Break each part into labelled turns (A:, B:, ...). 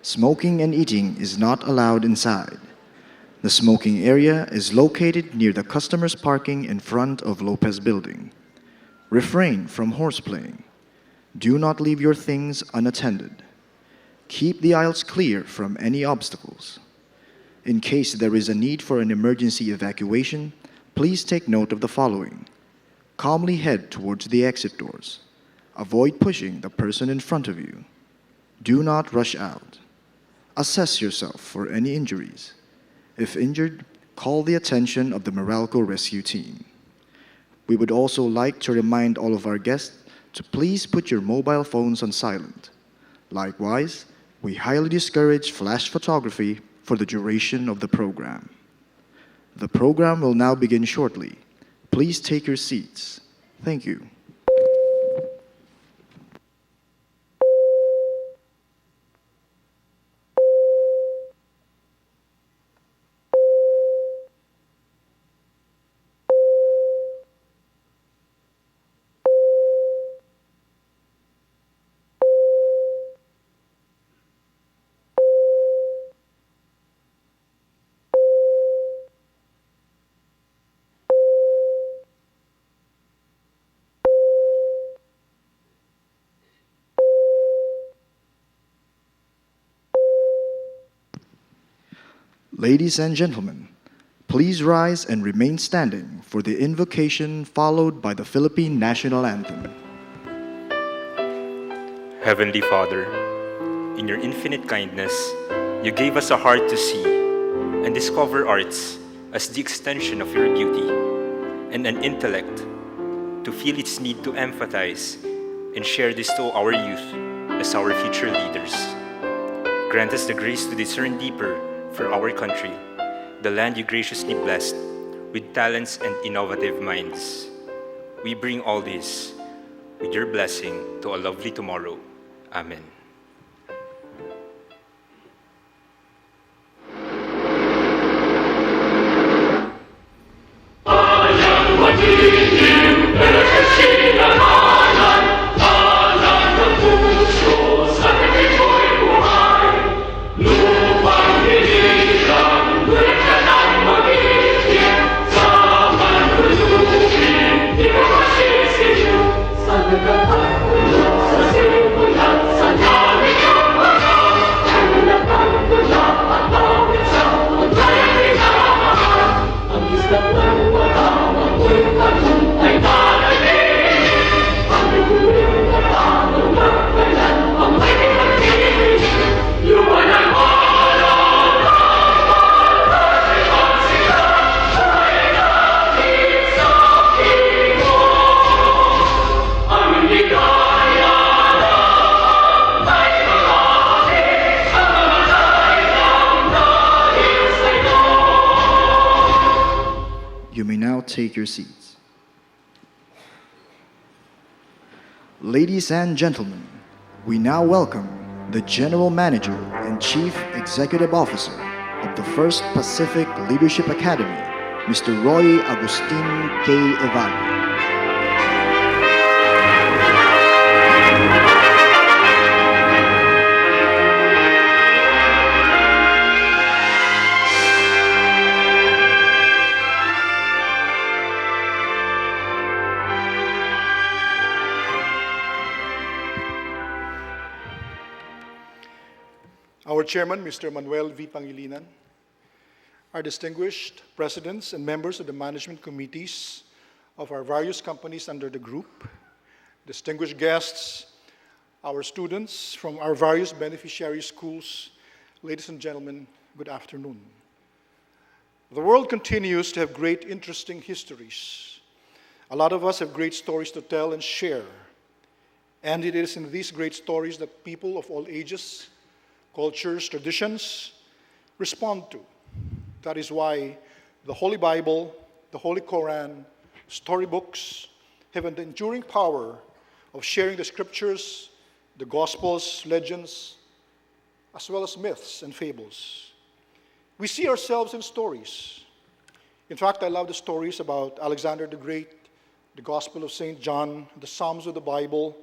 A: Smoking and eating is not allowed inside. The smoking area is located near the customers' parking in front of Lopez Building. Refrain from horseplaying. Do not leave your things unattended. Keep the aisles clear from any obstacles. In case there is a need for an emergency evacuation, please take note of the following. Calmly head towards the exit doors. Avoid pushing the person in front of you. Do not rush out. Assess yourself for any injuries. If injured, call the attention of the Meralco Rescue Team. We would also like to remind all of our guests to please put your mobile phones on silent. Likewise, we highly discourage flash photography for the duration of the program. The program will now begin shortly. Please take your seats. Thank you. Ladies and gentlemen, please rise and remain standing for the invocation followed by the Philippine National Anthem.
B: Heavenly Father, in your infinite kindness, you gave us a heart to see and discover arts as the extension of your beauty, and an intellect to feel its need to empathize and share this to our youth as our future leaders. Grant us the grace to discern deeper for our country, the land you graciously blessed with talents and innovative minds. We bring all this with your blessing to a lovely tomorrow. Amen.
A: You may now take your seats. Ladies and gentlemen, we now welcome the General Manager and Chief Executive Officer of the First Pacific Leadership Academy, Mr. Roy Agustin K. Evaldo.
C: Our Chairman, Mr. Manuel V. Pangilinan, our distinguished presidents and members of the management committees of our various companies under the group, distinguished guests, our students from our various beneficiary schools, ladies and gentlemen, good afternoon. The world continues to have great, interesting histories. A lot of us have great stories to tell and share, and it is in these great stories that people of all ages, cultures, traditions respond to. That is why the Holy Bible, the Holy Quran, storybooks have an enduring power of sharing the scriptures, the gospels, legends, as well as myths and fables. We see ourselves in stories. In fact, I love the stories about Alexander the Great, the Gospel of St. John, the Psalms of the Bible,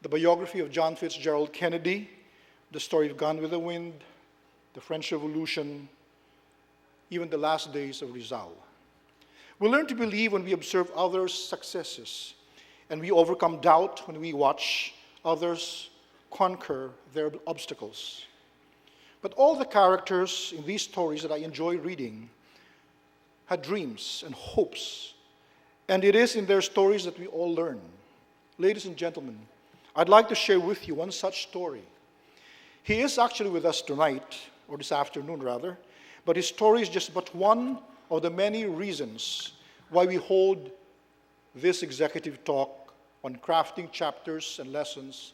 C: the biography of John Fitzgerald Kennedy, the story of Gone with the Wind, the French Revolution, even the last days of Rizal. We learn to believe when we observe others' successes, and we overcome doubt when we watch others conquer their obstacles. But all the characters in these stories that I enjoy reading had dreams and hopes, and it is in their stories that we all learn. Ladies and gentlemen, I'd like to share with you one such story. He is actually with us tonight, or this afternoon rather, but his story is just but one of the many reasons why we hold this executive talk on crafting chapters and lessons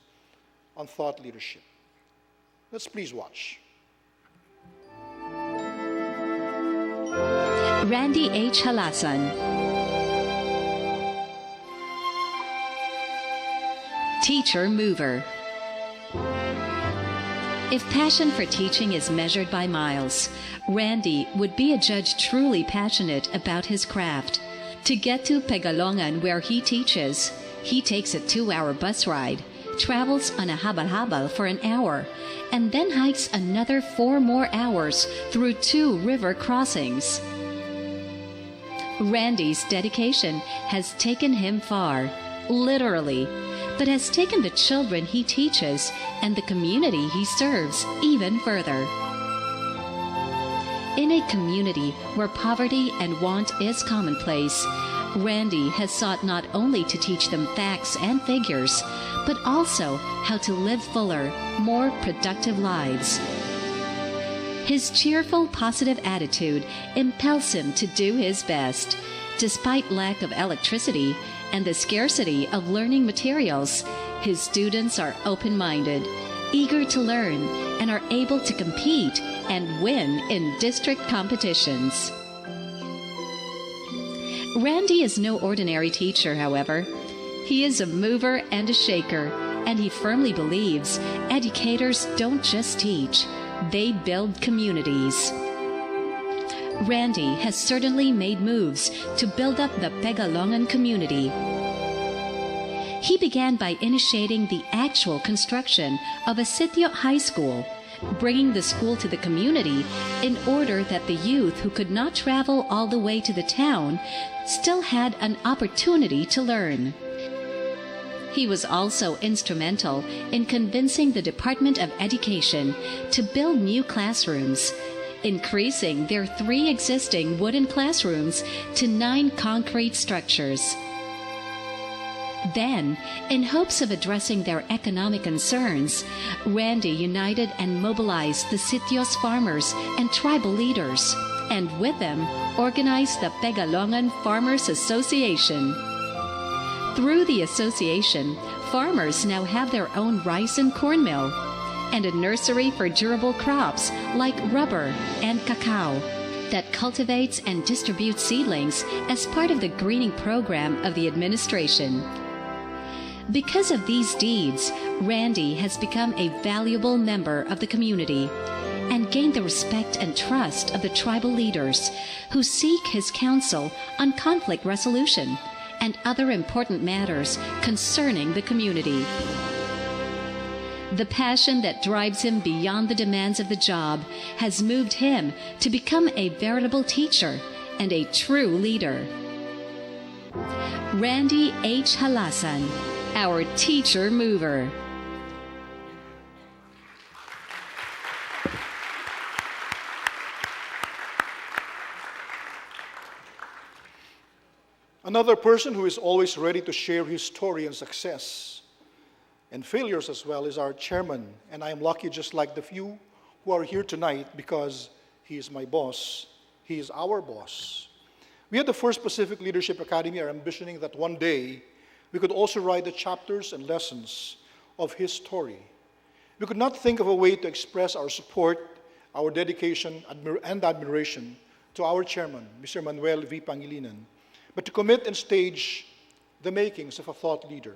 C: on thought leadership. Let's please watch.
D: Randy H. Halasan. Teacher Mover. If passion for teaching is measured by miles, Randy would be a judge truly passionate about his craft. To get to Pegalongan where he teaches, he takes a 2-hour bus ride, travels on a habal-habal for an hour, and then hikes another 4 more hours through 2 river crossings. Randy's dedication has taken him far, literally, but has taken the children he teaches and the community he serves even further. In a community where poverty and want is commonplace, Randy has sought not only to teach them facts and figures, but also how to live fuller, more productive lives. His cheerful, positive attitude impels him to do his best. Despite lack of electricity and the scarcity of learning materials, his students are open-minded, eager to learn, and are able to compete and win in district competitions. Randy is no ordinary teacher, however. He is a mover and a shaker, and he firmly believes educators don't just teach, they build communities. Randy has certainly made moves to build up the Pegalongan community. He began by initiating the actual construction of a sitio high school, bringing the school to the community in order that the youth who could not travel all the way to the town still had an opportunity to learn. He was also instrumental in convincing the Department of Education to build new classrooms, increasing their 3 existing wooden classrooms to 9 concrete structures. Then, in hopes of addressing their economic concerns, Randy united and mobilized the sitio's farmers and tribal leaders, and with them organized the Pegalongan Farmers Association. Through the association, farmers now have their own rice and corn mill, and a nursery for durable crops like rubber and cacao that cultivates and distributes seedlings as part of the greening program of the administration. Because of these deeds, Randy has become a valuable member of the community and gained the respect and trust of the tribal leaders who seek his counsel on conflict resolution and other important matters concerning the community. The passion that drives him beyond the demands of the job has moved him to become a veritable teacher and a true leader. Randy H. Halasan, our teacher mover.
C: Another person who is always ready to share his story and success and failures as well is our chairman. And I am lucky, just like the few who are here tonight, because he is my boss. He is our boss. We at the First Pacific Leadership Academy are ambitioning that one day we could also write the chapters and lessons of his story. We could not think of a way to express our support, our dedication, and admiration to our chairman, Mr. Manuel V. Pangilinan, but to commit and stage the makings of a thought leader.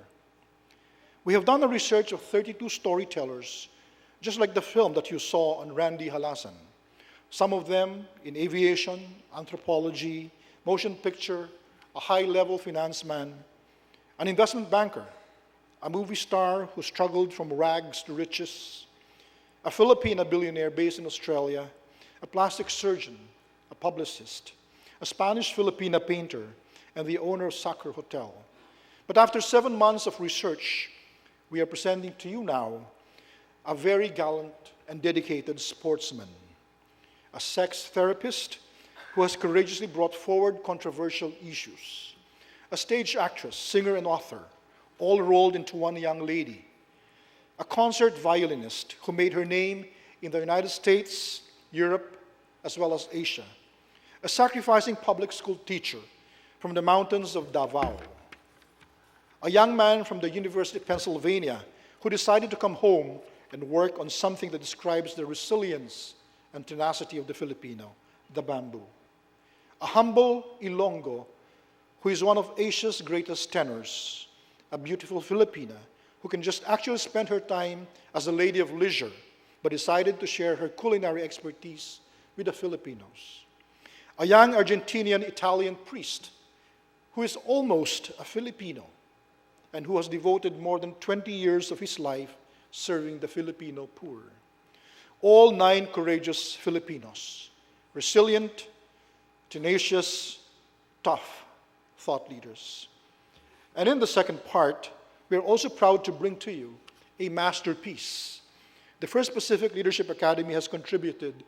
C: We have done a research of 32 storytellers, just like the film that you saw on Randy Halasan. Some of them in aviation, anthropology, motion picture, a high-level finance man, an investment banker, a movie star who struggled from rags to riches, a Filipina billionaire based in Australia, a plastic surgeon, a publicist, a Spanish-Filipina painter, and the owner of Sacre Hotel. But after 7 months of research, we are presenting to you now a very gallant and dedicated sportsman, a sex therapist who has courageously brought forward controversial issues, a stage actress, singer, and author, all rolled into one young lady, a concert violinist who made her name in the United States, Europe, as well as Asia, a sacrificing public school teacher from the mountains of Davao, a young man from the University of Pennsylvania who decided to come home and work on something that describes the resilience and tenacity of the Filipino, the bamboo, a humble Ilonggo who is one of Asia's greatest tenors, a beautiful Filipina who can just actually spend her time as a lady of leisure, but decided to share her culinary expertise with the Filipinos. A young Argentinian-Italian priest who is almost a Filipino and who has devoted more than 20 years of his life serving the Filipino poor. All 9 courageous Filipinos, resilient, tenacious, tough thought leaders. And in the second part, we are also proud to bring to you a masterpiece. The First Pacific Leadership Academy has contributed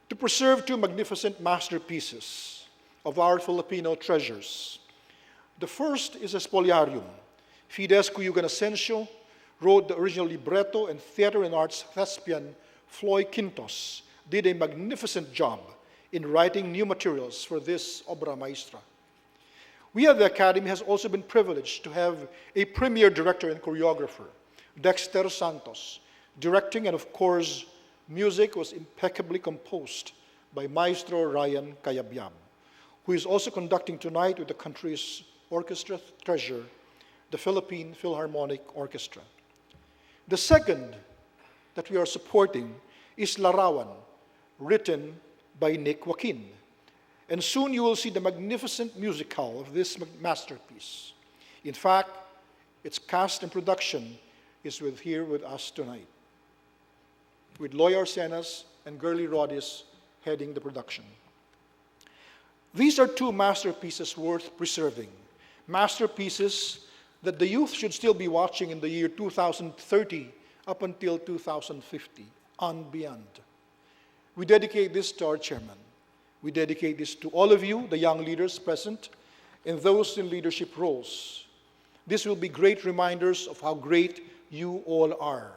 C: to preserve 2 magnificent masterpieces of our Filipino treasures. The first is a spoliarium. Fides Cuyugan Asensio wrote the original libretto, and theater and arts thespian Floy Quintos did a magnificent job in writing new materials for this obra maestra. We at the Academy has also been privileged to have a premier director and choreographer, Dexter Santos, directing, and of course, music was impeccably composed by Maestro Ryan Cayabyab, who is also conducting tonight with the country's orchestra treasure, the Philippine Philharmonic Orchestra. The second that we are supporting is Larawan, written by Nick Joaquin. And soon you will see the magnificent musical of this masterpiece. In fact, its cast and production is here with us tonight, with Loy Arsenas and Gurley Rodis heading the production. These are 2 masterpieces worth preserving, masterpieces that the youth should still be watching in the year 2030 up until 2050 and beyond. We dedicate this to our chairman. We dedicate this to all of you, the young leaders present, and those in leadership roles. This will be great reminders of how great you all are,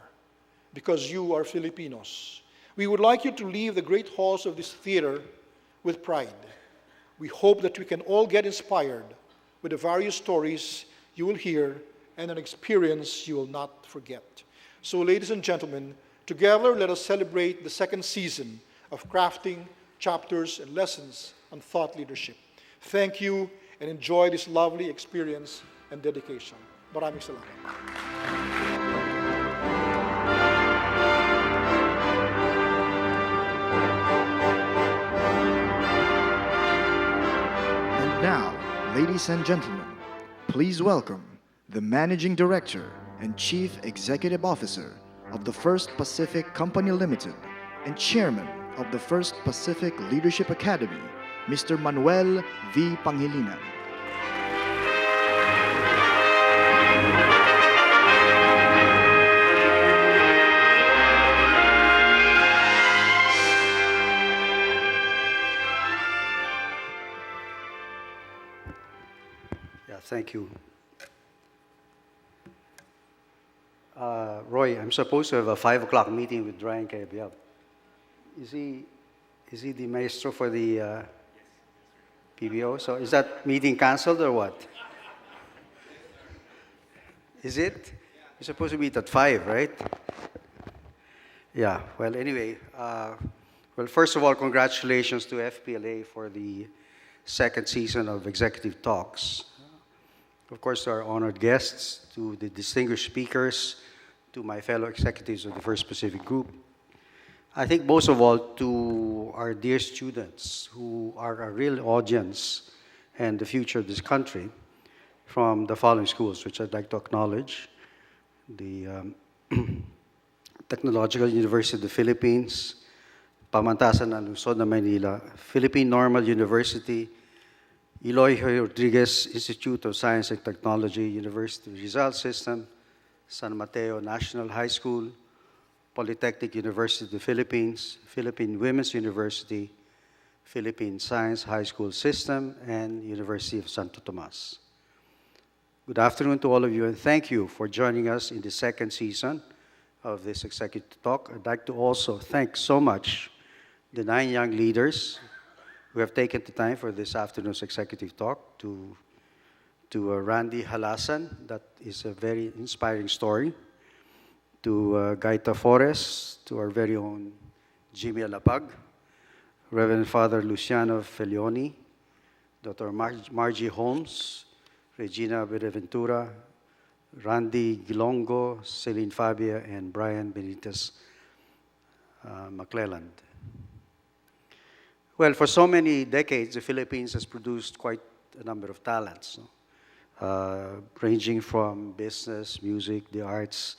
C: because you are Filipinos. We would like you to leave the great halls of this theater with pride. We hope that we can all get inspired with the various stories you will hear and an experience you will not forget. So, ladies and gentlemen, together let us celebrate the second season of crafting chapters and lessons on thought leadership. Thank you and enjoy this lovely experience and dedication. Maraming salamat.
A: And now, ladies and gentlemen, please welcome the Managing Director and Chief Executive Officer of the First Pacific Company Limited and Chairman of the First Pacific Leadership Academy, Mr. Manuel V. Pangilinan.
E: Thank you. Roy, I'm supposed to have a 5 o'clock meeting with Ryan Cayabyab. Is he the maestro for the PBO? So is that meeting canceled or what? Is it? You're supposed to meet at 5, right? Yeah, well, anyway, first of all, congratulations to FPLA for the second season of Executive Talks. Of course, to our honored guests, to the distinguished speakers, to my fellow executives of the First Pacific Group. I think most of all to our dear students who are a real audience and the future of this country from the following schools, which I'd like to acknowledge. The Technological University of the Philippines, Pamantasan ng Lungsod ng Maynila, Philippine Normal University, Eloy Rodriguez Institute of Science and Technology, University Rizal System, San Mateo National High School, Polytechnic University of the Philippines, Philippine Women's University, Philippine Science High School System, and University of Santo Tomas. Good afternoon to all of you, and thank you for joining us in the second season of this Executive Talk. I'd like to also thank so much the 9 young leaders who have taken the time for this afternoon's Executive Talk, to Randy Halasan, that is a very inspiring story, to Gaita Forres, to our very own Jimmy Alapag, Reverend Father Luciano Felioni, Dr. Margie Holmes, Regina Benaventura, Randy Gilongo, Celine Fabia, and Brian Benitez McClelland. Well, for so many decades, the Philippines has produced quite a number of talents, ranging from business, music, the arts,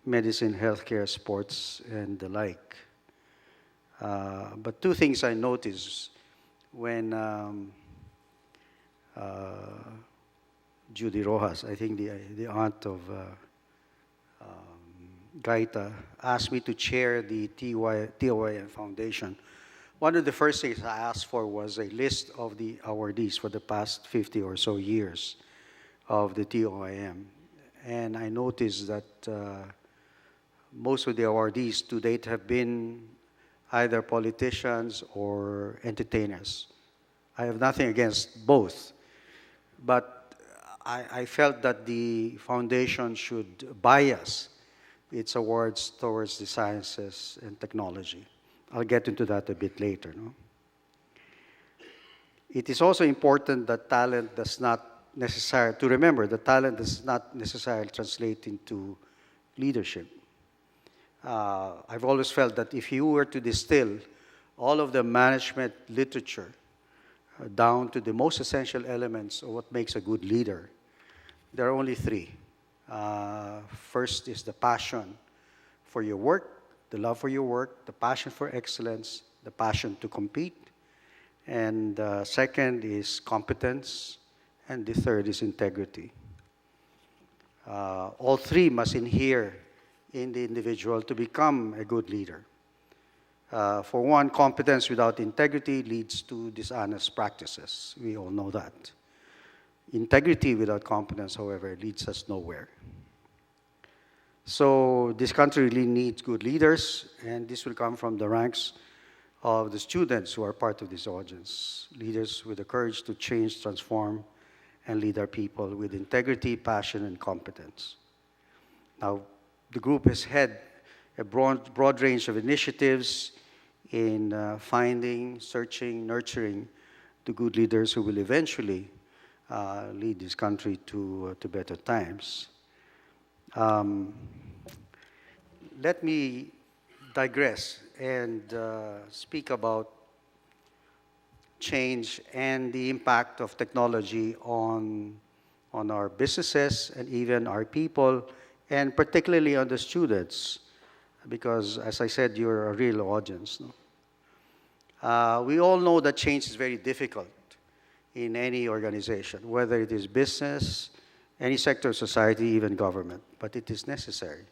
E: medicine, healthcare, sports, and the like. But two things I noticed when Judy Rojas, I think the aunt of Gaita, asked me to chair the TOYM Foundation. One of the first things I asked for was a list of the awardees for the past 50 or so years of the TOIM. And I noticed that most of the awardees to date have been either politicians or entertainers. I have nothing against both, but I felt that the foundation should bias its awards towards the sciences and technology. I'll get into that a bit later. No? It is also important that talent does not necessarily, to remember that talent does not necessarily translate into leadership. I've always felt that if you were to distill all of the management literature down to the most essential elements of what makes a good leader, there are only 3. First is the passion for your work, the love for your work, the passion for excellence, the passion to compete, and second is competence, and the third is integrity. All 3 must inhere in the individual to become a good leader. For one, competence without integrity leads to dishonest practices. We all know that. Integrity without competence, however, leads us nowhere. So this country really needs good leaders, and this will come from the ranks of the students who are part of this audience. Leaders with the courage to change, transform, and lead our people with integrity, passion, and competence. Now, the group has had a broad range of initiatives in finding, searching, nurturing the good leaders who will eventually lead this country to better times. Let me digress and speak about change and the impact of technology on our businesses and even our people, and particularly on the students, because, as I said, you're a real audience. No? We all know that change is very difficult in any organization, whether it is business, any sector of society, even government, but it is necessary.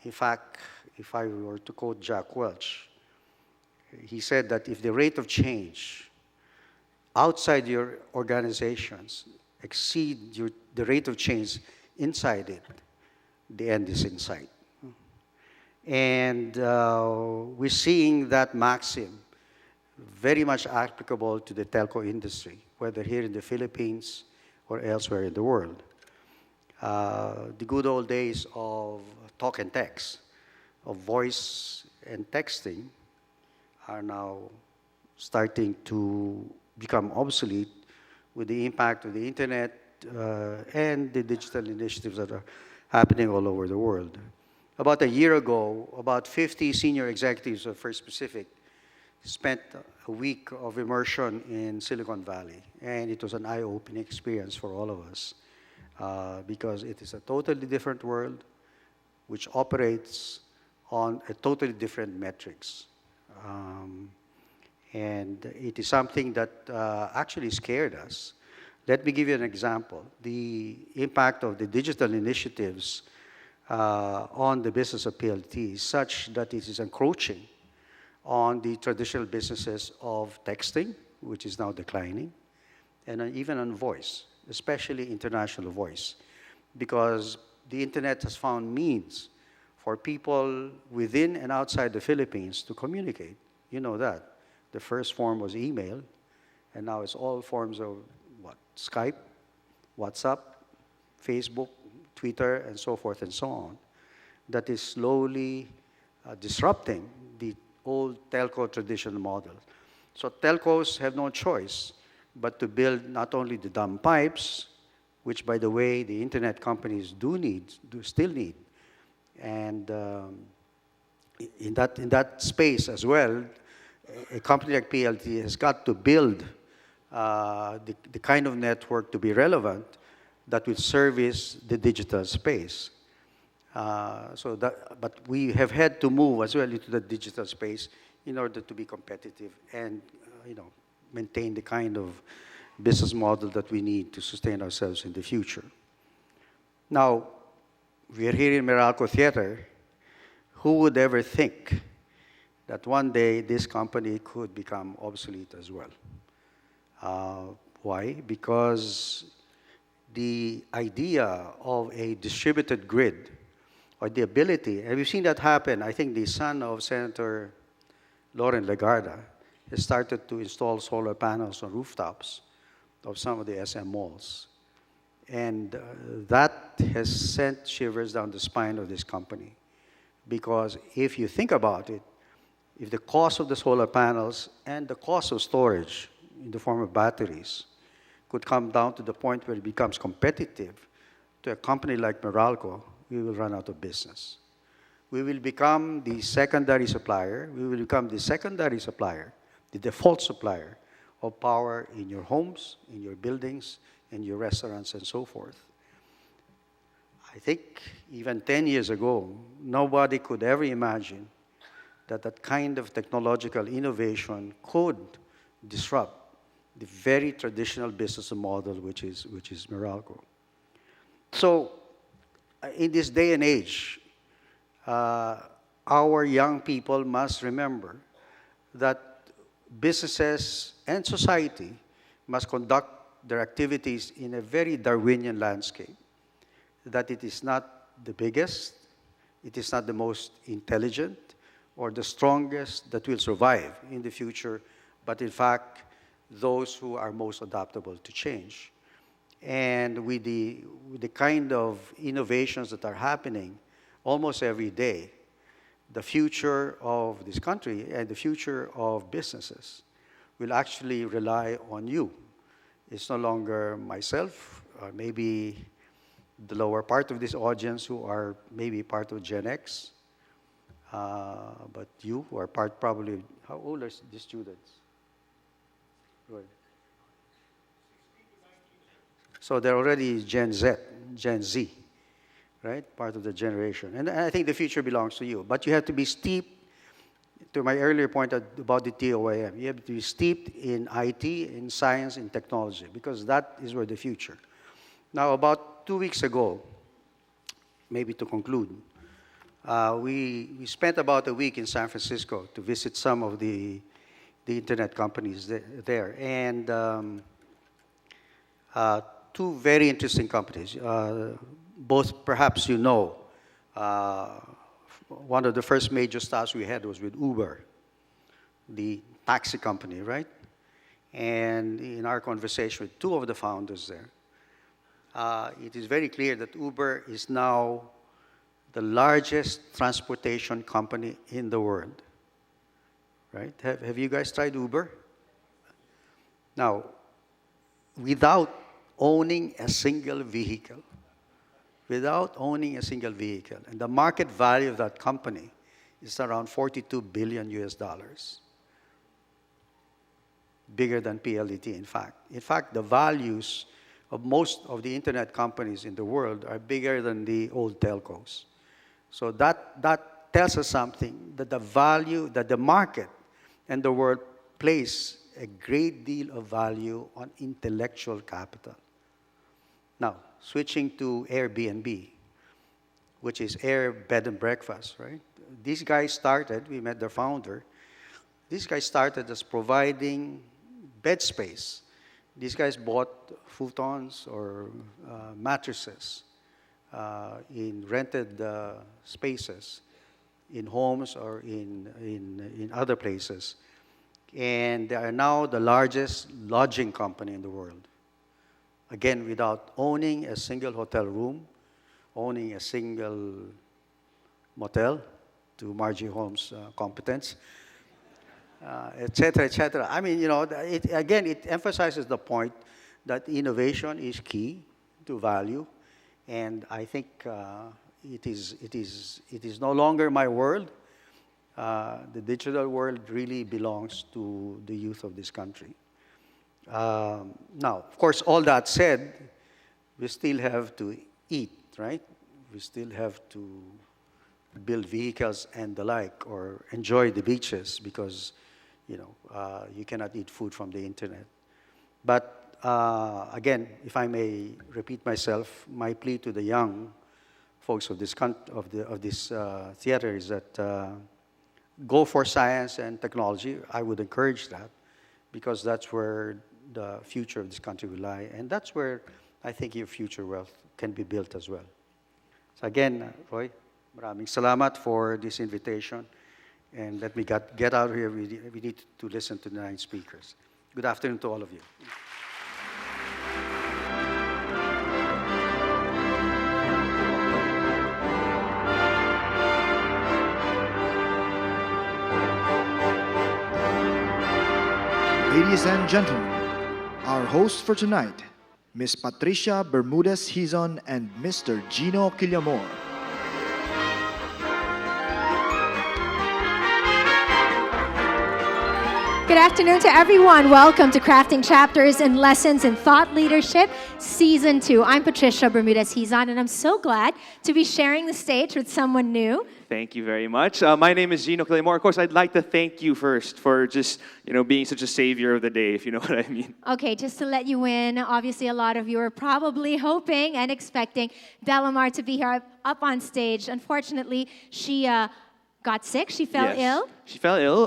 E: In fact, if I were to quote Jack Welch, he said that if the rate of change outside your organizations exceed the rate of change inside it, the end is in sight. And we're seeing that maxim very much applicable to the telco industry, whether here in the Philippines or elsewhere in the world. The good old days of talk and text, of voice and texting, are now starting to become obsolete with the impact of the internet and the digital initiatives that are happening all over the world. About a year ago, about 50 senior executives of First Pacific spent a week of immersion in Silicon Valley, and it was an eye-opening experience for all of us because it is a totally different world which operates on a totally different metrics. And it is something that actually scared us. Let me give you an example. The impact of the digital initiatives on the business of PLT is such that it is encroaching on the traditional businesses of texting, which is now declining, and even on voice, especially international voice, because the internet has found means for people within and outside the Philippines to communicate. You know that. The first form was email, and now it's all forms of what? Skype, WhatsApp, Facebook, Twitter, and so forth and so on. That is slowly disrupting the old telco traditional model. So telcos have no choice but to build not only the dumb pipes, which, by the way, the internet companies still need, and in that space as well, a company like PLT has got to build the kind of network to be relevant that will service the digital space. But we have had to move as well into the digital space in order to be competitive and maintain the kind of business model that we need to sustain ourselves in the future. Now, we are here in Meralco Theater. Who would ever think that one day this company could become obsolete as well? Why? Because the idea of a distributed grid, or the ability, and we've seen that happen. I think the son of Senator Loren Legarda has started to install solar panels on rooftops of some of the SM malls. And that has sent shivers down the spine of this company. Because if you think about it, if the cost of the solar panels and the cost of storage in the form of batteries could come down to the point where it becomes competitive to a company like Meralco, we will run out of business. We will become the secondary supplier. We will become the secondary supplier, the default supplier of power in your homes, in your buildings, in your restaurants, and so forth. I think even 10 years ago, nobody could ever imagine that that kind of technological innovation could disrupt the very traditional business model, which is Meralco. So, in this day and age, our young people must remember that businesses and society must conduct their activities in a very Darwinian landscape, that it is not the biggest, it is not the most intelligent, or the strongest that will survive in the future, but in fact, those who are most adaptable to change. And with the kind of innovations that are happening almost every day, the future of this country and the future of businesses will actually rely on you. It's no longer myself, or maybe the lower part of this audience who are maybe part of Gen X, but you who are probably, how old are the students? Good. So they're already Gen Z, right? Part of the generation. And I think the future belongs to you. But you have to be steeped, to my earlier point about the TOIM, you have to be steeped in IT, in science, in technology, because that is where the future. Now, about 2 weeks ago, maybe to conclude, we spent about a week in San Francisco to visit some of the internet companies there. And two very interesting companies. Both, perhaps you know, one of the first major starts we had was with Uber, the taxi company, right? And in our conversation with two of the founders there, it is very clear that Uber is now the largest transportation company in the world, right? Have you guys tried Uber? Now, without owning a single vehicle, and the market value of that company is around $42 billion US. Bigger than PLDT, in fact. In fact, the values of most of the internet companies in the world are bigger than the old telcos. So that tells us something, that the value, that the market and the world place a great deal of value on intellectual capital. Now, switching to Airbnb, which is Air Bed and Breakfast, right? These guys started, we met their founder, these guys started as providing bed space. These guys bought futons or mattresses in rented spaces, in homes or in other places. And they are now the largest lodging company in the world. Again, without owning a single hotel room, owning a single motel, to Margie Holmes' competence, et cetera, et cetera. I mean, it emphasizes the point that innovation is key to value, and I think it is no longer my world. The digital world really belongs to the youth of this country. Now, of course, all that said, we still have to eat, right? We still have to build vehicles and the like, or enjoy the beaches because, you cannot eat food from the internet. But again, if I may repeat myself, my plea to the young folks of this theater is that go for science and technology. I would encourage that because that's where the future of this country will lie, and that's where I think your future wealth can be built as well. So again, Roy, maraming salamat for this invitation, and let me get out of here. We need to listen to the 9 speakers. Good afternoon to all of you.
A: Ladies and gentlemen, our hosts for tonight, Ms. Patricia Bermudez Hizon and Mr. Gino Quillamor.
F: Good afternoon to everyone. Welcome to Crafting Chapters and Lessons in Thought Leadership, Season 2. I'm Patricia Bermudez Hizon, and I'm so glad to be sharing the stage with someone new.
G: Thank you very much. My name is Gino Quillamor. Of course, I'd like to thank you first for just, being such a savior of the day, if you know what I mean.
F: Okay, just to let you in, obviously a lot of you are probably hoping and expecting Delamar to be here up on stage. Unfortunately, she got sick. She fell ill.
G: She fell ill,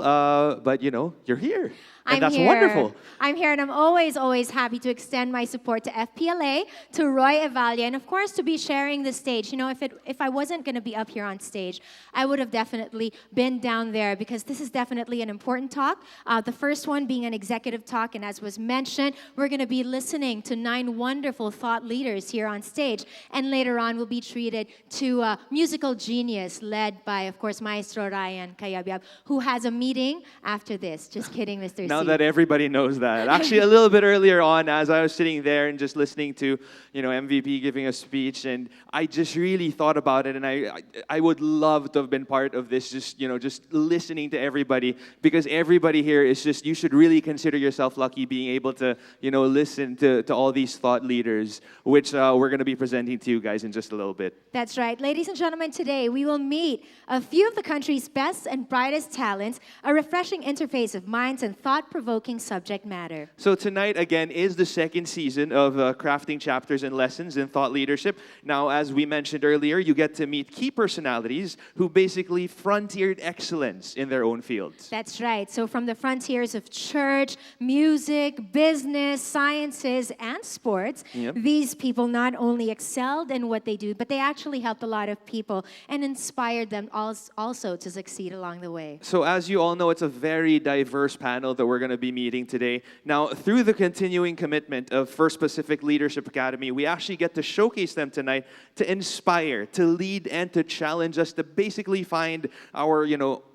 G: but you're here. And that's
F: here.
G: wonderful.
F: I'm here, and I'm always, always happy to extend my support to FPLA, to Roy Evalia, and of course to be sharing the stage. If I wasn't going to be up here on stage, I would have definitely been down there because this is definitely an important talk. The first one being an executive talk, and as was mentioned, we're going to be listening to 9 wonderful thought leaders here on stage, and later on we'll be treated to a musical genius led by, of course, Maestro Ryan Cayabyab, who has a meeting after this. Just kidding, Mr.
G: Now that everybody knows that. Actually, a little bit earlier on, as I was sitting there and just listening to, MVP giving a speech, and I just really thought about it, and I would love to have been part of this, just listening to everybody, because everybody here is just, you should really consider yourself lucky being able to, listen to all these thought leaders, which we're going to be presenting to you guys in just a little bit.
F: That's right. Ladies and gentlemen, today we will meet a few of the country's best and brightest talents, a refreshing interface of minds and thought-provoking subject matter.
G: So tonight, again, is the second season of Crafting Chapters and Lessons in Thought Leadership. Now, as we mentioned earlier, you get to meet key personalities who basically frontiered excellence in their own fields.
F: That's right. So from the frontiers of church, music, business, sciences, and sports, these people not only excelled in what they do, but they actually helped a lot of people and inspired them also to succeed along the way.
G: So as you all know, it's a very diverse panel that we're going to be meeting today. Now, through the continuing commitment of First Pacific Leadership Academy, we actually get to showcase them tonight to inspire, to lead, and to challenge us to basically find our,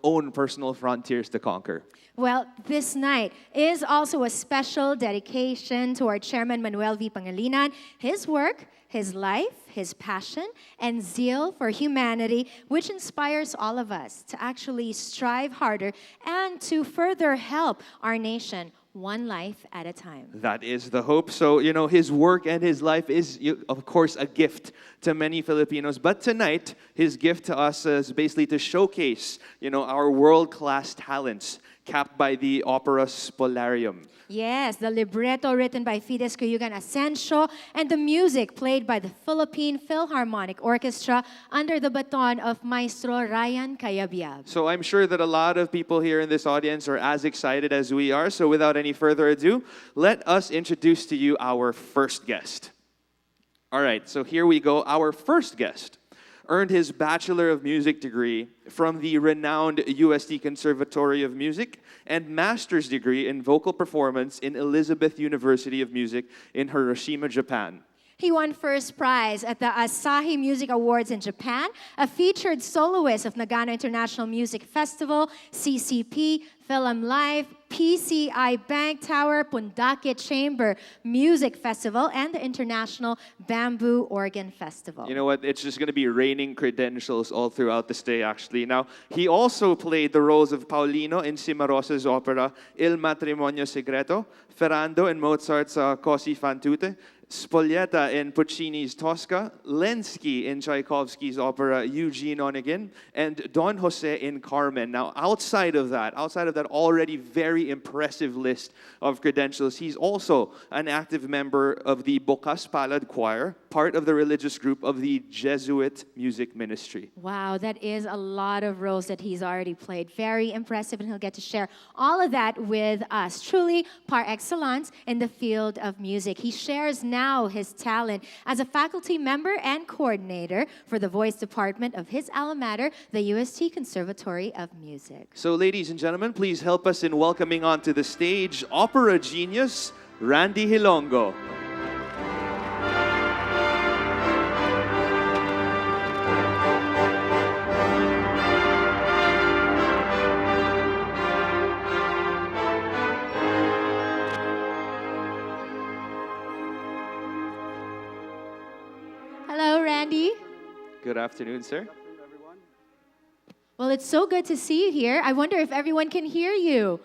G: own personal frontiers to conquer.
F: Well, this night is also a special dedication to our chairman, Manuel V. Pangilinan, his work, his life, his passion, and zeal for humanity, which inspires all of us to actually strive harder and to further help our nation one life at a time.
G: That is the hope. So, his work and his life is, of course, a gift to many Filipinos. But tonight, his gift to us is basically to showcase, our world-class talents, capped by the opera Spolarium.
F: Yes, the libretto written by Fides Cayugan Asensio and the music played by the Philippine Philharmonic Orchestra under the baton of Maestro Ryan Cayabyab.
G: So I'm sure that a lot of people here in this audience are as excited as we are. So without any further ado, let us introduce to you our first guest. All right, so here we go. Our first guest earned his Bachelor of Music degree from the renowned UST Conservatory of Music and master's degree in vocal performance in Elizabeth University of Music in Hiroshima, Japan.
F: He won first prize at the Asahi Music Awards in Japan, a featured soloist of Nagano International Music Festival, CCP, Film Live, PCI Bank Tower, Pundakit Chamber Music Festival, and the International Bamboo Organ Festival.
G: You know what? It's just going to be raining credentials all throughout this day, actually. Now, he also played the roles of Paulino in Cimarosa's opera Il Matrimonio Segreto, Ferrando in Mozart's Così fan tutte, Spoglietta in Puccini's Tosca, Lenski in Tchaikovsky's opera Eugene Onegin, and Don Jose in Carmen. Now, outside of that already very impressive list of credentials, he's also an active member of the Bukas Palad Choir, part of the religious group of the Jesuit Music Ministry.
F: Wow, that is a lot of roles that he's already played. Very impressive, and he'll get to share all of that with us. Truly par excellence in the field of music. He shares now his talent as a faculty member and coordinator for the voice department of his alma mater, the UST Conservatory of Music.
G: So, ladies and gentlemen, please help us in welcoming onto the stage opera genius, Randy Hilongo.
F: Hello, Randy.
G: Good afternoon, sir.
F: Well, it's so good to see you here. I wonder if everyone can hear you.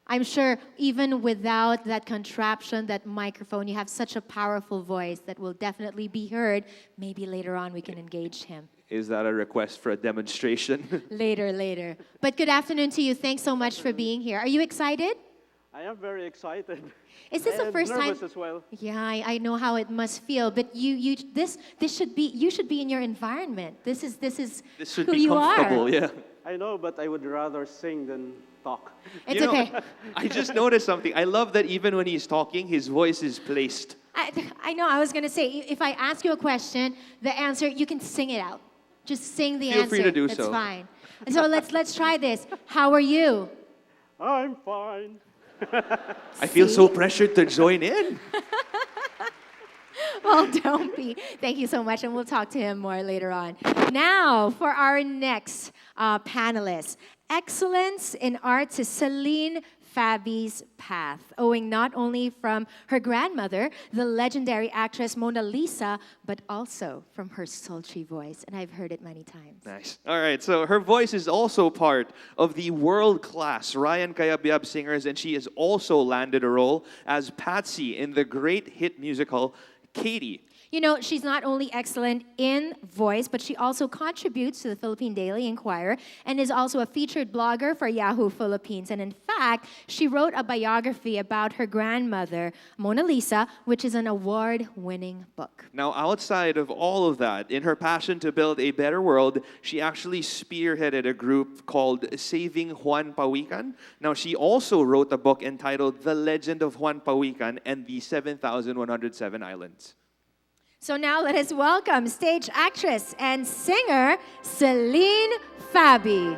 F: I'm sure even without that contraption, that microphone, you have such a powerful voice that will definitely be heard. Maybe later on we can engage him.
G: Is that a request for a demonstration?
F: Later. But good afternoon to you. Thanks so much for being here. Are you excited?
H: I am very excited.
F: Is this the
H: and
F: first time?
H: nervous as well.
F: Yeah, I know how it must feel. But you should be in your environment. This
G: should
F: who
G: be
F: you
G: comfortable,
F: are.
G: yeah.
H: I know, but I would rather sing than talk.
F: It's
G: You know,
F: okay.
G: I just noticed something. I love that even when he's talking, his voice is placed.
F: I know. I was gonna say, if I ask you a question, the answer you can sing it out. Just sing the
G: Feel
F: answer.
G: free to do
F: it's
G: so.
F: fine. And so let's try this. How are you?
H: I'm fine.
G: I feel so pressured to join in.
F: Well, don't be. Thank you so much, and we'll talk to him more later on. Now, for our next panelist, excellence in arts is Celine Fabi's path, owing not only from her grandmother, the legendary actress Mona Lisa, but also from her sultry voice, and I've heard it many times.
G: Nice. All right, so her voice is also part of the world-class Ryan Cayabyab singers, and she has also landed a role as Patsy in the great hit musical Katie.
F: You know, she's not only excellent in voice, but she also contributes to the Philippine Daily Inquirer and is also a featured blogger for Yahoo Philippines. And in fact, she wrote a biography about her grandmother, Mona Lisa, which is an award-winning book.
G: Now, outside of all of that, in her passion to build a better world, she actually spearheaded a group called Saving Juan Pawikan. Now, she also wrote a book entitled The Legend of Juan Pawikan and the 7,107 Islands.
F: So now let us welcome stage actress and singer Celine Fabi.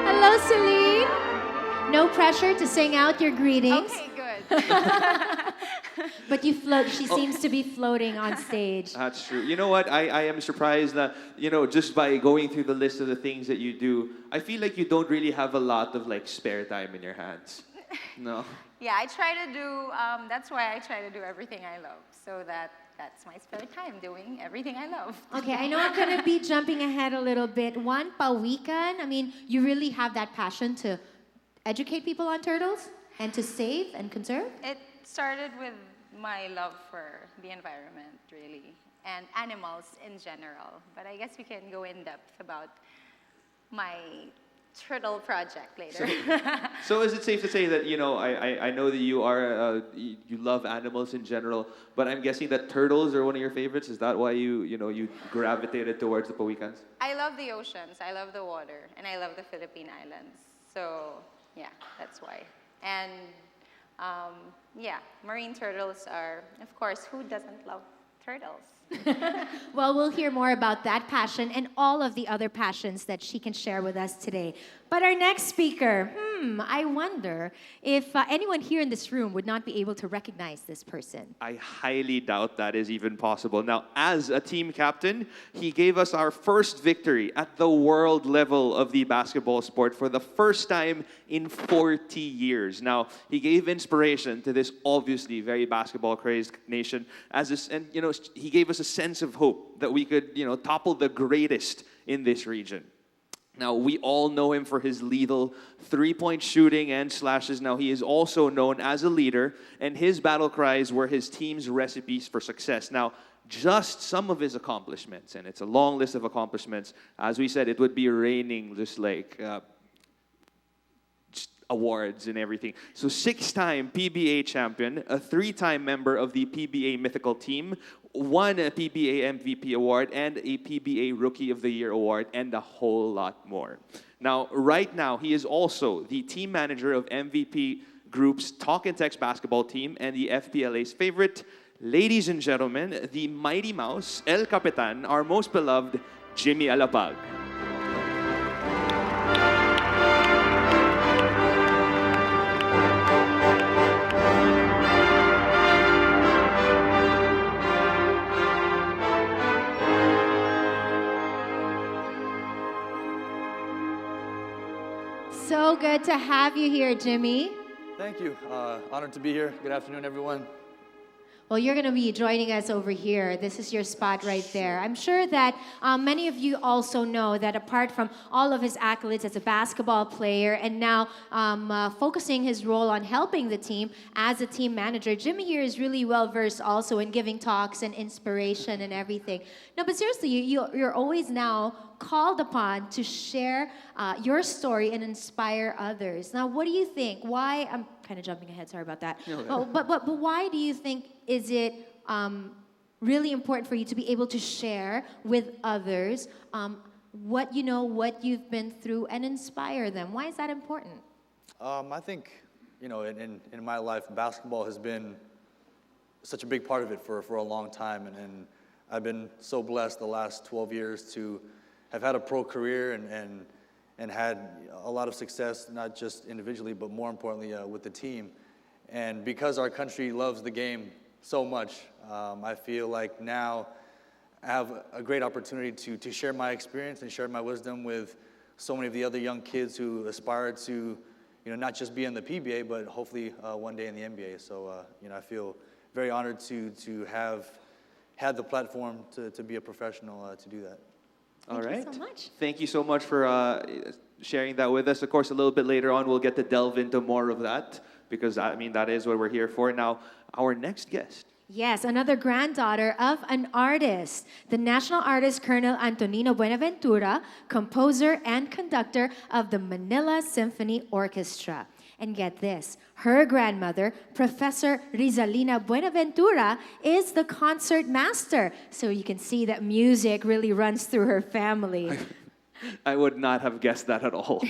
F: Hello, Celine. No pressure to sing out your greetings.
I: Okay, good.
F: But you float. She seems to be floating on stage.
G: That's true. You know what? I am surprised that, just by going through the list of the things that you do, I feel like you don't really have a lot of like spare time in your hands. No?
I: Yeah, I try to do, that's why I try to do everything I love. So that's my spare time, doing everything I love.
F: Okay, I know I'm going to be jumping ahead a little bit. One, pawikan. I mean, you really have that passion to educate people on turtles and to save and conserve?
I: It started with my love for the environment, really, and animals in general. But I guess we can go in depth about my turtle project later.
G: So is it safe to say that, I know that you are, you love animals in general, but I'm guessing that turtles are one of your favorites? Is that why you gravitated towards the Pawikans?
I: I love the oceans, I love the water, and I love the Philippine Islands. So, yeah, that's why. And, yeah, marine turtles are, of course, who doesn't love turtles?
F: Well, we'll hear more about that passion and all of the other passions that she can share with us today. But our next speaker, I wonder if anyone here in this room would not be able to recognize this person.
G: I highly doubt that is even possible. Now, as a team captain, he gave us our first victory at the world level of the basketball sport for the first time in 40 years. Now, he gave inspiration to this obviously very basketball-crazed nation, and he gave us a sense of hope that we could, topple the greatest in this region. Now, we all know him for his lethal three-point shooting and slashes. Now, he is also known as a leader, and his battle cries were his team's recipes for success. Now, just some of his accomplishments, and it's a long list of accomplishments. As we said, it would be raining just like awards and everything. So 6-time PBA champion, a 3-time member of the PBA Mythical Team, won a PBA MVP award and a PBA Rookie of the Year award, and a whole lot more. Now, right now, he is also the team manager of MVP Group's Talk and Text basketball team and the FPLA's favorite. Ladies and gentlemen, the Mighty Mouse, El Capitan, our most beloved Jimmy Alapag.
F: So good to have you here, Jimmy.
J: Thank you. Honored to be here. Good afternoon, everyone.
F: Well, you're going to be joining us over here. This is your spot right there. I'm sure that many of you also know that apart from all of his accolades as a basketball player and now focusing his role on helping the team as a team manager, Jimmy here is really well versed also in giving talks and inspiration and everything. No, but seriously, you're always now called upon to share your story and inspire others. Now, what do you think? Why? I'm kind of jumping ahead. Sorry about that. Oh, but why do you think is it really important for you to be able to share with others what you've been through and inspire them? Why is that important?
J: I think, in my life, basketball has been such a big part of it for a long time, and I've been so blessed the last 12 years to have had a pro career and had a lot of success, not just individually, but more importantly with the team. And because our country loves the game so much, I feel like now I have a great opportunity to share my experience and share my wisdom with so many of the other young kids who aspire to, not just be in the PBA, but hopefully one day in the NBA. So, I feel very honored to have had the platform to be a professional to do that.
G: All right.
F: Thank you so much.
G: Thank you so much for sharing that with us. Of course, a little bit later on, we'll get to delve into more of that because, that is what we're here for. Now, our next guest.
F: Yes, another granddaughter of an artist, the national artist Colonel Antonino Buenaventura, composer and conductor of the Manila Symphony Orchestra. And get this, her grandmother, Professor Rizalina Buenaventura, is the concert master. So you can see that music really runs through her family.
G: I would not have guessed that at all.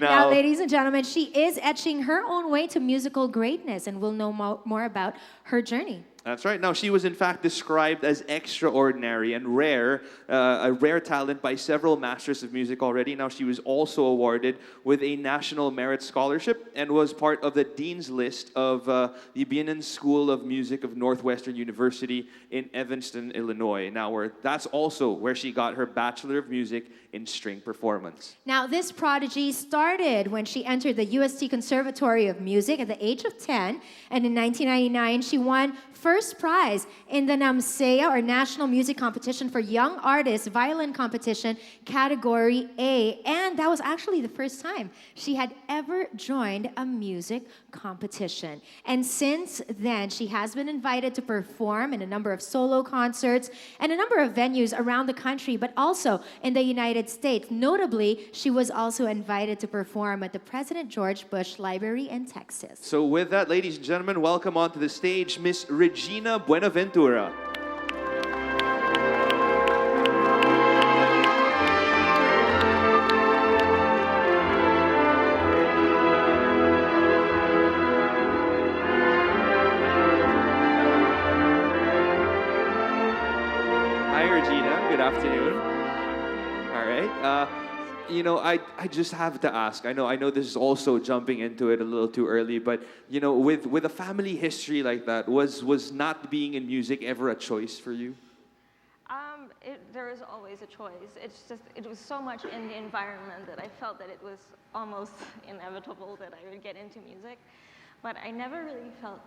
F: Now, ladies and gentlemen, she is etching her own way to musical greatness, and we'll know more about her journey.
G: That's right. Now, she was in fact described as extraordinary and rare, a rare talent by several masters of music already. Now, she was also awarded with a National Merit Scholarship and was part of the Dean's List of the Bienen School of Music of Northwestern University in Evanston, Illinois. Now, that's also where she got her Bachelor of Music in String Performance.
F: Now, this prodigy started when she entered the UST Conservatory of Music at the age of 10, and in 1999, she won first prize in the NAMSEA, or National Music Competition for Young Artists Violin Competition, Category A. And that was actually the first time she had ever joined a music competition. And since then, she has been invited to perform in a number of solo concerts and a number of venues around the country, but also in the United States. Notably, she was also invited to perform at the President George Bush Library in Texas.
G: So with that, ladies and gentlemen, welcome onto the stage Miss Regina Buenaventura. Hi, Regina. Good afternoon. All right. I just have to ask. I know this is also jumping into it a little too early, but with a family history like that, was not being in music ever a choice for you?
K: There is always a choice. It's just, it was so much in the environment that I felt that it was almost inevitable that I would get into music. But I never really felt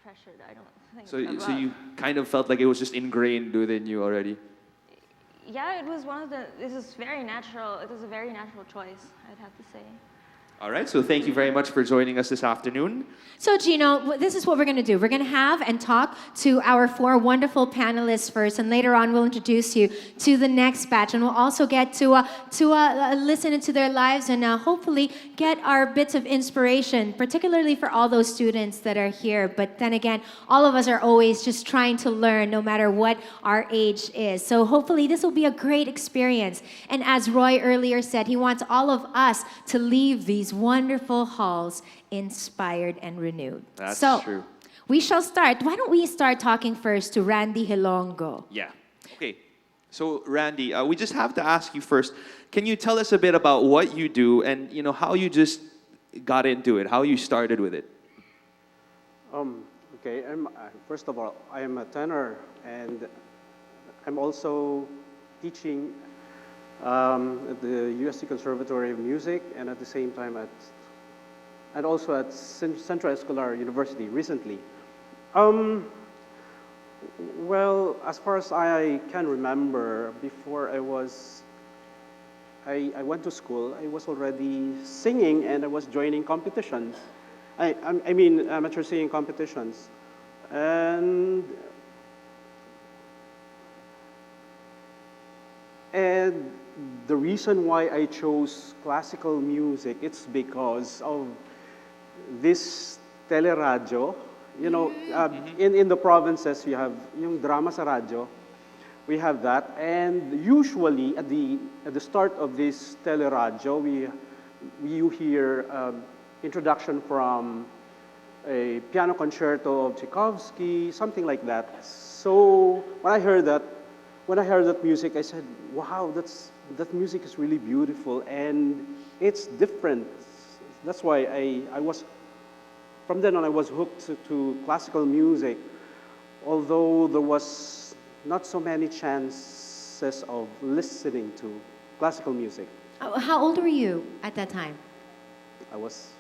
K: pressured, I don't think.
G: So you kind of felt like it was just ingrained within you already?
K: Yeah, it was this is very natural. It was a very natural choice, I'd have to say.
G: All right, so thank you very much for joining us this afternoon.
F: So, Gino, this is what we're going to do. We're going to have and talk to our four wonderful panelists first, and later on we'll introduce you to the next batch, and we'll also get to listen into their lives and hopefully get our bits of inspiration, particularly for all those students that are here. But then again, all of us are always just trying to learn, no matter what our age is. So hopefully this will be a great experience. And as Roy earlier said, he wants all of us to leave these wonderful halls inspired and renewed.
G: That's true.
F: We shall start. Why don't we start talking first to Randy Hilongo?
G: Yeah. Okay. So Randy, we just have to ask you first. Can you tell us a bit about what you do and how you just got into it, how you started with it?
H: Okay. First of all, I am a tenor, and I'm also teaching at the UST Conservatory of Music, and at the same time and also at Central Escolar University recently. Well, as far as I can remember, before I went to school, I was already singing, and I was joining competitions. I mean amateur singing competitions. And the reason why I chose classical music, it's because of this teleradyo. In the provinces, you have yung drama sa radyo. We have that, and usually at the start of this teleradyo, you hear introduction from a piano concerto of Tchaikovsky, something like that. So when I heard that music, I said, "Wow, that music is really beautiful, and it's different." That's why I was, from then on, I was hooked to classical music, although there was not so many chances of listening to classical music.
F: How old were you at that time?
H: I was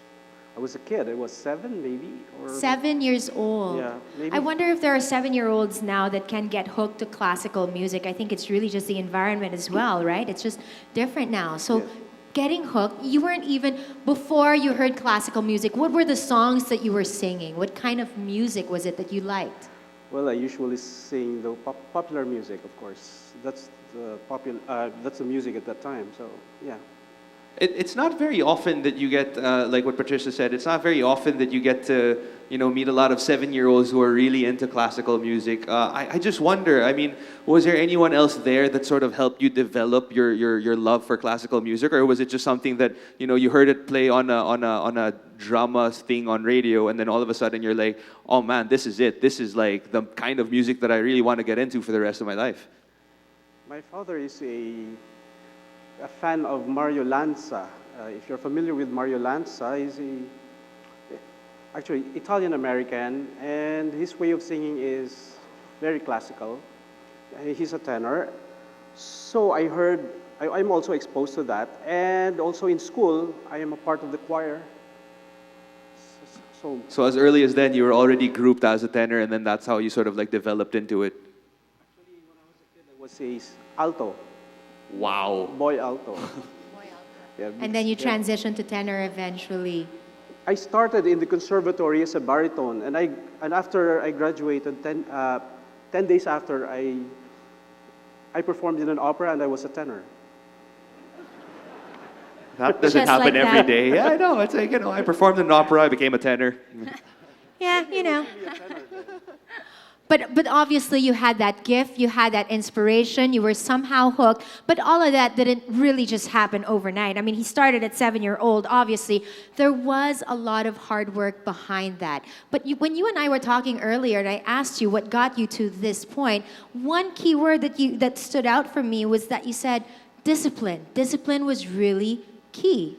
H: a kid. I was 7, maybe. Or
F: 7 years old.
H: Yeah, maybe.
F: I wonder if there are 7-year-olds now that can get hooked to classical music. I think it's really just the environment as well, right? It's just different now. So
H: Yes.
F: getting hooked, you weren't even, before you heard classical music, what were the songs that you were singing? What kind of music was it that you liked?
H: Well, I usually sing the popular music, of course. That's the music at that time. So yeah.
G: It's not very often that you get, like what Patricia said, it's not very often that you get to, meet a lot of 7-year-olds who are really into classical music. I just wonder, I mean, was there anyone else there that sort of helped you develop your love for classical music? Or was it just something that, you heard it play on a drama thing on radio, and then all of a sudden you're like, oh man, this is it. This is like the kind of music that I really want to get into for the rest of my life.
H: My father is a fan of Mario Lanza. If you're familiar with Mario Lanza, he's actually Italian-American, and his way of singing is very classical. He's a tenor. So I'm also exposed to that. And also in school, I am a part of the choir.
G: So as early as then, you were already grouped as a tenor, and then that's how you sort of like developed into it.
H: Actually, when I was a kid, I was a alto.
G: Wow.
H: Boy alto. Yeah,
F: And then you transitioned to tenor eventually.
H: I started in the conservatory as a baritone, and after I graduated, 10 days after, I performed in an opera, and I was a tenor.
G: That doesn't
F: Just
G: happen
F: like
G: every
F: that.
G: day. Yeah, I know. It's like, I performed in an opera, I became a tenor.
F: Yeah. But obviously you had that gift, you had that inspiration, you were somehow hooked, but all of that didn't really just happen overnight. I mean, he started at 7-year-old, obviously. There was a lot of hard work behind that. But when you and I were talking earlier, and I asked you what got you to this point, one key word that stood out for me was that you said discipline. Discipline was really key.